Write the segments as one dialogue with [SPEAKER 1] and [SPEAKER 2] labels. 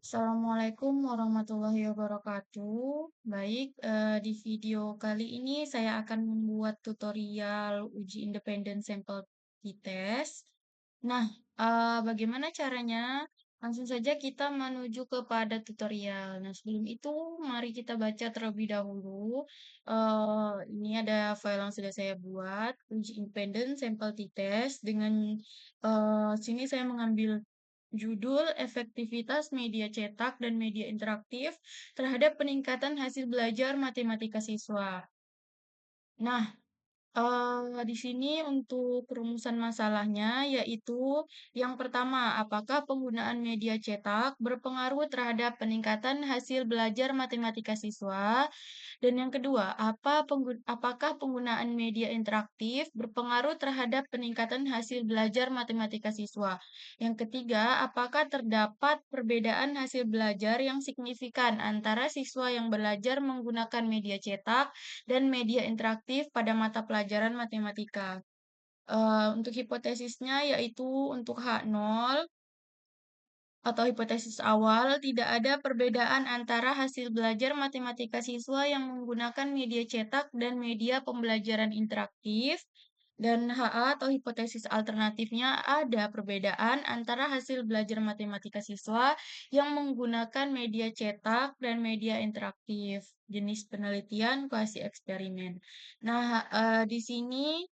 [SPEAKER 1] Assalamualaikum warahmatullahi wabarakatuh. Baik, di video kali ini saya akan membuat tutorial uji independen sampel t-test. Nah, bagaimana caranya? Langsung saja kita menuju kepada tutorial. Nah, sebelum itu mari kita baca terlebih dahulu. Ini ada file yang sudah saya buat, uji independen sampel t-test. Dengan sini saya mengambil judul efektivitas media cetak dan media interaktif terhadap peningkatan hasil belajar matematika siswa. Nah, di sini untuk rumusan masalahnya yaitu yang pertama, apakah penggunaan media cetak berpengaruh terhadap peningkatan hasil belajar matematika siswa? Dan yang kedua, apakah penggunaan media interaktif berpengaruh terhadap peningkatan hasil belajar matematika siswa? Yang ketiga, apakah terdapat perbedaan hasil belajar yang signifikan antara siswa yang belajar menggunakan media cetak dan media interaktif pada mata pelajaran matematika? Untuk hipotesisnya yaitu untuk H0 atau hipotesis awal, tidak ada perbedaan antara hasil belajar matematika siswa yang menggunakan media cetak dan media pembelajaran interaktif. Dan HA atau hipotesis alternatifnya ada perbedaan antara hasil belajar matematika siswa yang menggunakan media cetak dan media interaktif. Jenis penelitian kuasi eksperimen. Nah, di sini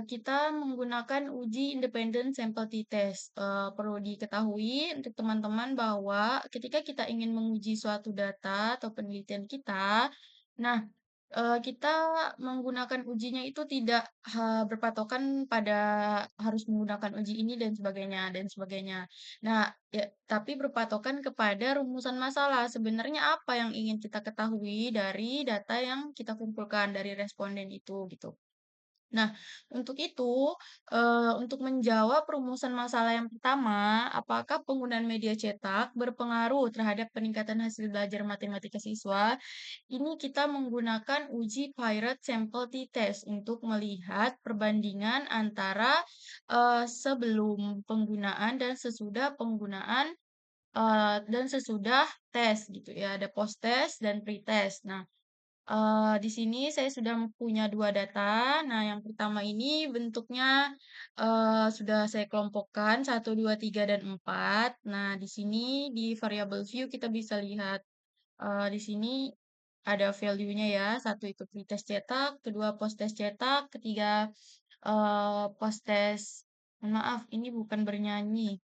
[SPEAKER 1] kita menggunakan uji independen sampel t-test. Perlu diketahui untuk teman-teman bahwa ketika kita ingin menguji suatu data atau penelitian kita, nah, kita menggunakan ujinya itu tidak berpatokan pada harus menggunakan uji ini dan sebagainya. Nah, ya, tapi berpatokan kepada rumusan masalah. Sebenarnya apa yang ingin kita ketahui dari data yang kita kumpulkan dari responden itu gitu. Nah, untuk itu, untuk menjawab rumusan masalah yang pertama, apakah penggunaan media cetak berpengaruh terhadap peningkatan hasil belajar matematika siswa? Ini kita menggunakan uji Pirate Sample T-Test untuk melihat perbandingan antara sebelum penggunaan dan sesudah penggunaan dan sesudah tes gitu ya. Ada post-test dan pre-test. Nah, di sini saya sudah punya 2 data. Nah, yang pertama ini bentuknya, sudah saya kelompokkan 1, 2, 3, dan 4. Nah, di sini di variable view kita bisa lihat, di sini ada value-nya ya. Satu itu pretest cetak, kedua post-test cetak, ketiga, post-test maaf ini bukan bernyanyi,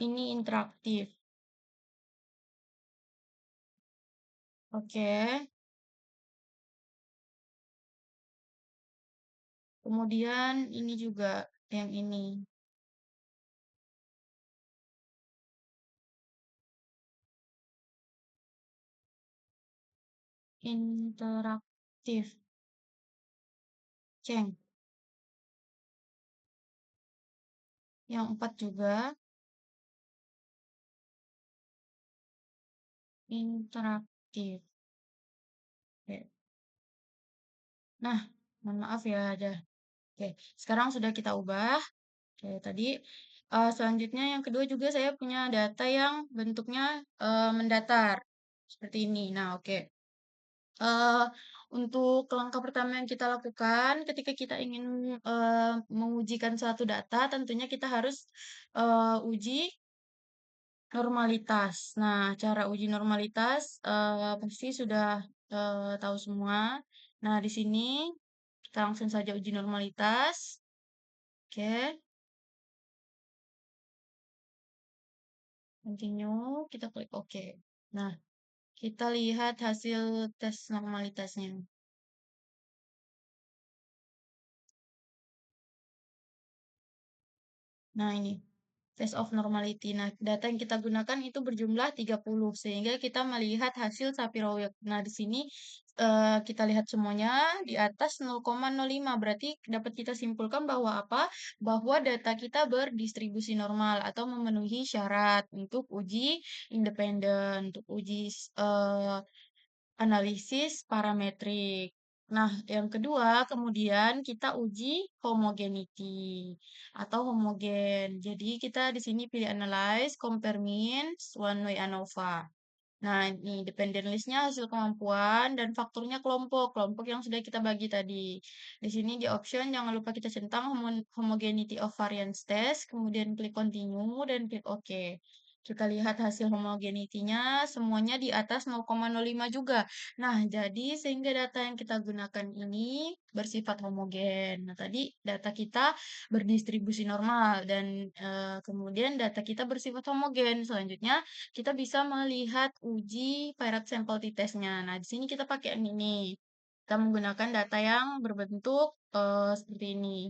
[SPEAKER 1] ini interaktif. Oke, kemudian ini juga yang ini. Interaktif, ceng. Yang 4 juga interaktif. Oke. Nah, mohon maaf ya ada. Oke, sekarang sudah kita ubah. Oke, tadi selanjutnya yang kedua juga saya punya data yang bentuknya mendatar seperti ini. Nah, oke. Eh, untuk langkah pertama yang kita lakukan ketika kita ingin mengujikan suatu data, tentunya kita harus uji normalitas. Nah, cara uji normalitas pasti sudah tahu semua. Nah, di sini kita langsung saja uji normalitas. Oke, continue. Kita klik OK. Nah, kita lihat hasil tes normalitasnya. Nah, ini test of normality. Nah, data yang kita gunakan itu berjumlah 30 sehingga kita melihat hasil Sapir-Whorf. Nah, di sini kita lihat semuanya di atas 0,05 berarti dapat kita simpulkan bahwa apa? Bahwa data kita berdistribusi normal atau memenuhi syarat untuk uji independen, untuk uji analisis parametrik. Nah, yang kedua, kemudian kita uji homogeneity atau homogen. Jadi kita di sini pilih analyze, compare means, one way ANOVA. Nah, ini dependent list-nya hasil kemampuan dan faktornya kelompok, kelompok yang sudah kita bagi tadi. Di sini di option jangan lupa kita centang homogeneity of variance test, kemudian klik continue dan klik OK. Kita lihat hasil homogeneity-nya semuanya di atas 0,05 juga. Nah, jadi sehingga data yang kita gunakan ini bersifat homogen. Nah, tadi data kita berdistribusi normal dan kemudian data kita bersifat homogen. Selanjutnya kita bisa melihat uji Pirate Sample T-test-nya. Nah, di sini kita pakai ini. Kita menggunakan data yang berbentuk seperti ini.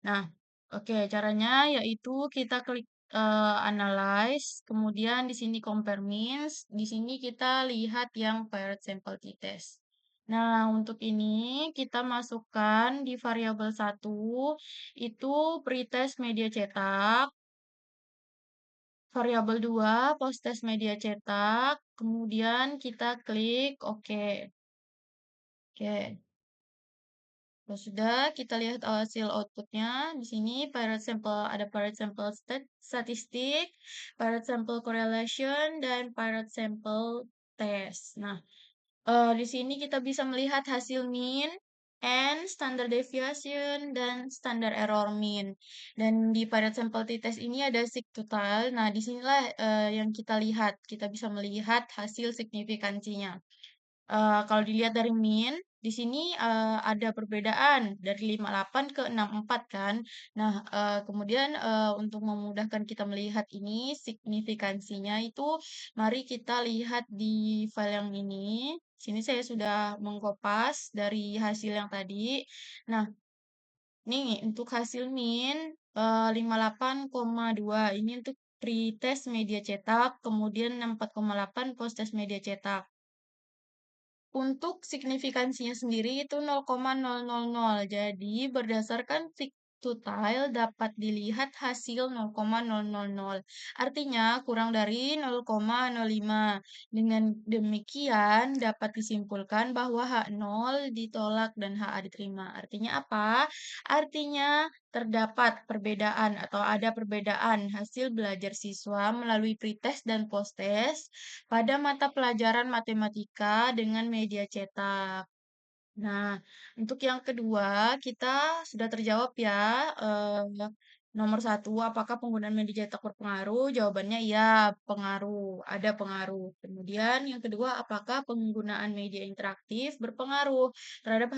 [SPEAKER 1] Nah, oke, caranya yaitu kita klik analyze, kemudian di sini compare means, di sini kita lihat yang Pirate Sample T-test. Nah, untuk ini kita masukkan di variabel satu itu pretest media cetak. Variabel 2 post-test media cetak, kemudian kita klik OK. Oke, kalau sudah kita lihat hasil outputnya di sini pirate sample ada pirate sample statistik, pirate sample correlation dan pirate sample test. Nah, di sini kita bisa melihat hasil mean, and standard deviation, dan standar error mean. Dan di Pirate Sample T-test ini ada sigtotal. Nah, disinilah yang kita lihat. Kita bisa melihat hasil signifikansinya. Kalau dilihat dari mean, di sini ada perbedaan dari 58 ke 64 kan. Nah, kemudian untuk memudahkan kita melihat ini signifikansinya itu, mari kita lihat di file yang ini. Sini saya sudah mengkopas dari hasil yang tadi. Nah, nih untuk hasil mean 58,2 ini untuk pre-test media cetak, kemudian 64,8 post-test media cetak. Untuk signifikansinya sendiri itu 0,000. Jadi berdasarkan sigtutile dapat dilihat hasil 0,000. Artinya kurang dari 0,05. Dengan demikian dapat disimpulkan bahwa H0 ditolak dan HA diterima. Artinya apa? Artinya terdapat perbedaan atau ada perbedaan hasil belajar siswa melalui pretest dan posttest pada mata pelajaran matematika dengan media cetak. Nah, untuk yang kedua, kita sudah terjawab ya. Nomor satu, apakah penggunaan media cetak berpengaruh? Jawabannya iya, pengaruh, ada pengaruh. Kemudian yang kedua, apakah penggunaan media interaktif berpengaruh terhadap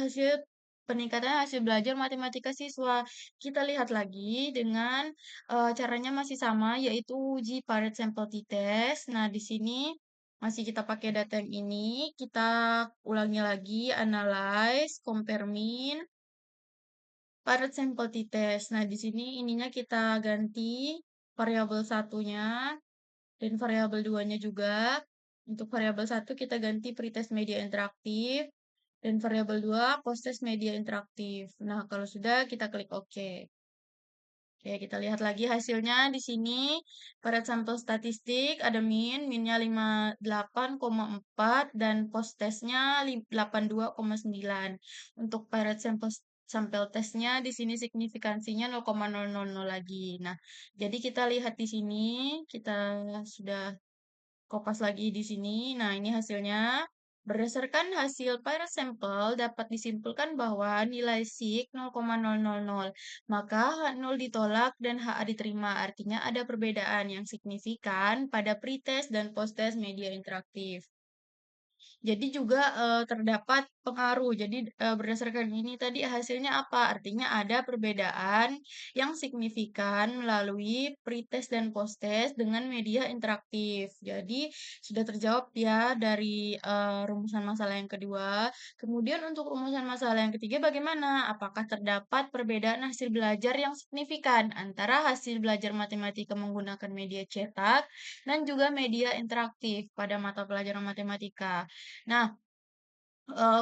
[SPEAKER 1] peningkatan hasil belajar matematika siswa? Kita lihat lagi dengan caranya masih sama, yaitu uji Pirate Sample T-test. Nah, di sini masih kita pakai data yang ini, kita ulangi lagi, analyze, compare mean, pirate sample t-test. Nah, di sini ininya kita ganti variabel satunya dan variabel duanya juga. Untuk variabel satu kita ganti pretest media interaktif dan variabel 2 posttest media interaktif. Nah, kalau sudah kita klik OK. Oke, kita lihat lagi hasilnya di sini. Pada sampel statistik ada minnya 58,4 dan post testnya 82,9. Untuk pirate sampel tesnya di sini signifikansinya 0,000 lagi. Nah, jadi kita lihat di sini, kita sudah kopas lagi di sini. Nah, ini hasilnya. Berdasarkan hasil Pirate Sample, dapat disimpulkan bahwa nilai SIK 0,000, maka H0 ditolak dan HA diterima. Artinya ada perbedaan yang signifikan pada pretest dan posttest media interaktif. Jadi juga terdapat pengaruh. Jadi berdasarkan ini tadi hasilnya apa? Artinya ada perbedaan yang signifikan melalui pretest dan posttest dengan media interaktif. Jadi sudah terjawab ya dari rumusan masalah yang kedua. Kemudian untuk rumusan masalah yang ketiga bagaimana? Apakah terdapat perbedaan hasil belajar yang signifikan antara hasil belajar matematika menggunakan media cetak dan juga media interaktif pada mata pelajaran matematika? Nah,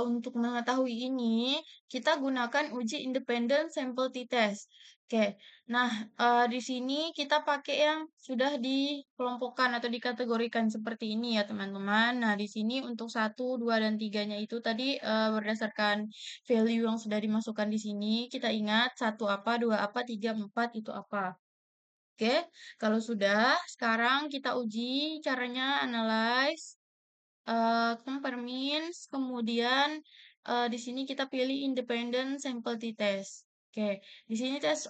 [SPEAKER 1] untuk mengetahui ini, kita gunakan uji independen sample t-test. Oke, nah, di sini kita pakai yang sudah dikelompokkan atau dikategorikan seperti ini ya teman-teman. Nah, di sini untuk satu, 2, dan tiganya itu tadi berdasarkan value yang sudah dimasukkan di sini, kita ingat satu apa, dua apa, tiga, empat itu apa. Oke, kalau sudah, sekarang kita uji caranya analyze compare means, kemudian di sini kita pilih independent sample t-test. Oke, di sini tes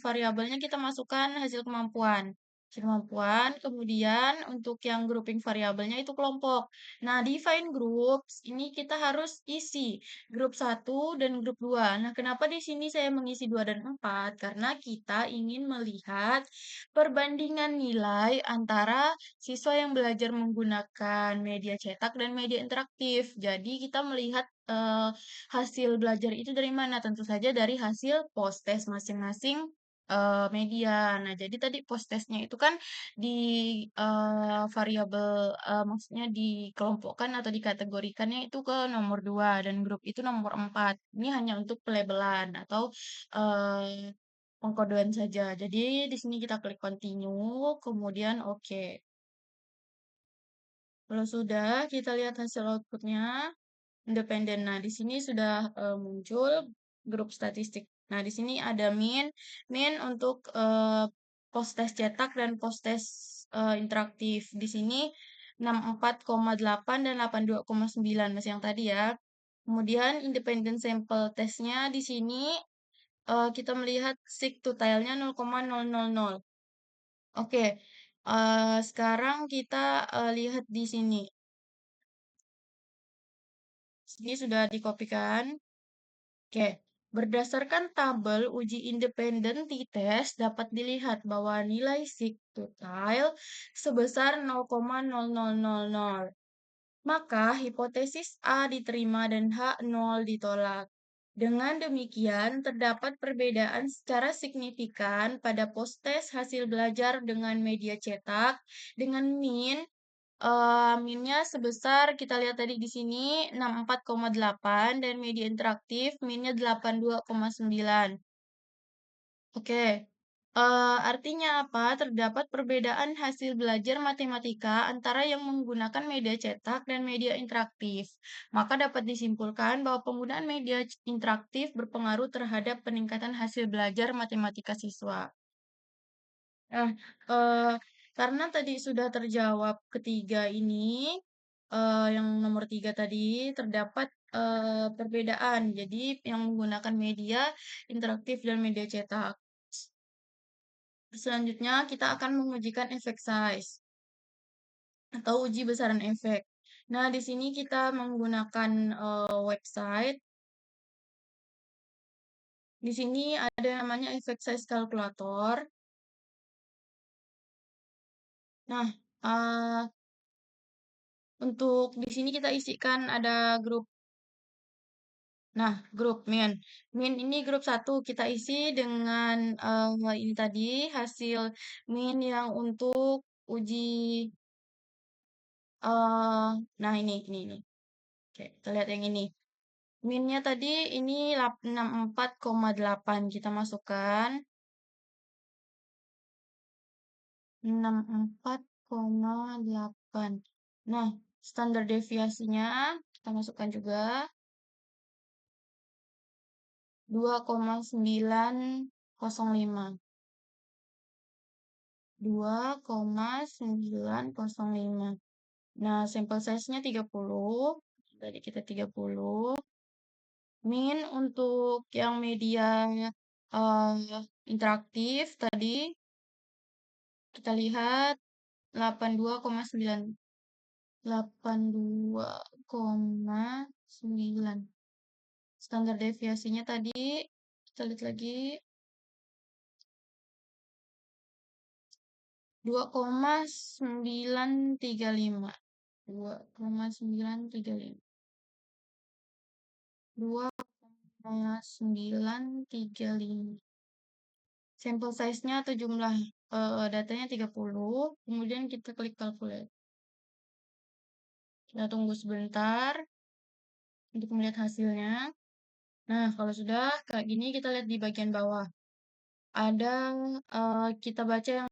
[SPEAKER 1] variabelnya kita masukkan hasil kemampuan. Hasil kemampuan, kemudian untuk yang grouping variabelnya itu kelompok. Nah, define groups ini kita harus isi grup satu dan grup 2. Nah, kenapa di sini saya mengisi 2 dan 4? Karena kita ingin melihat perbandingan nilai antara siswa yang belajar menggunakan media cetak dan media interaktif. Jadi kita melihat hasil belajar itu dari mana? Tentu saja dari hasil post-test masing-masing media. Nah, jadi tadi post-testnya itu kan di variabel, maksudnya dikelompokkan atau dikategorikannya itu ke nomor 2 dan grup itu nomor 4. Ini hanya untuk pelabelan atau eh, pengkodean saja. Jadi di sini kita klik continue, kemudian oke. Kalau sudah, kita lihat hasil outputnya independen. Nah, di sini sudah muncul grup statistik. Nah, di sini ada min untuk post-test cetak dan post-test interaktif. Di sini 64,8 dan 82,9 masih yang tadi ya. Kemudian independent sample testnya di sini kita melihat sig totalnya 0,000. Oke, sekarang kita lihat di sini. Sini sudah dikopikan. Oke, berdasarkan tabel uji independen t-test dapat dilihat bahwa nilai sig total sebesar 0,0000. Maka hipotesis A diterima dan H 0 ditolak. Dengan demikian, terdapat perbedaan secara signifikan pada post-test hasil belajar dengan media cetak dengan minnya sebesar kita lihat tadi di sini 64,8 dan media interaktif minnya 82,9. Oke, artinya apa? Terdapat perbedaan hasil belajar matematika antara yang menggunakan media cetak dan media interaktif. Maka dapat disimpulkan bahwa penggunaan media interaktif berpengaruh terhadap peningkatan hasil belajar matematika siswa. Nah, eee, karena tadi sudah terjawab ketiga ini, yang nomor 3 tadi, terdapat, perbedaan. Jadi yang menggunakan media interaktif dan media cetak. Selanjutnya kita akan mengujikan efek size atau uji besaran efek. Nah, di sini kita menggunakan, website. Di sini ada namanya efek size calculator. Nah, untuk di sini kita isikan ada grup. Nah, grup min. Min ini grup satu kita isi dengan ini tadi hasil min yang untuk uji eh nah ini. Oke, kita lihat yang ini. Minnya tadi ini 64,8 kita masukkan 64,8. Nah, standar deviasinya kita masukkan juga 2,905. 2,905. Nah, sampel size-nya 30. Tadi kita 30. Min untuk yang media interaktif tadi kita lihat 82,9. 82,9. Standar deviasinya tadi kita lihat lagi 2,935. 2,935. 2,935. Sampel size-nya atau jumlah datanya 30. Kemudian kita klik calculate. Kita tunggu sebentar untuk melihat hasilnya. Nah, kalau sudah kayak gini kita lihat di bagian bawah. ada, kita baca yang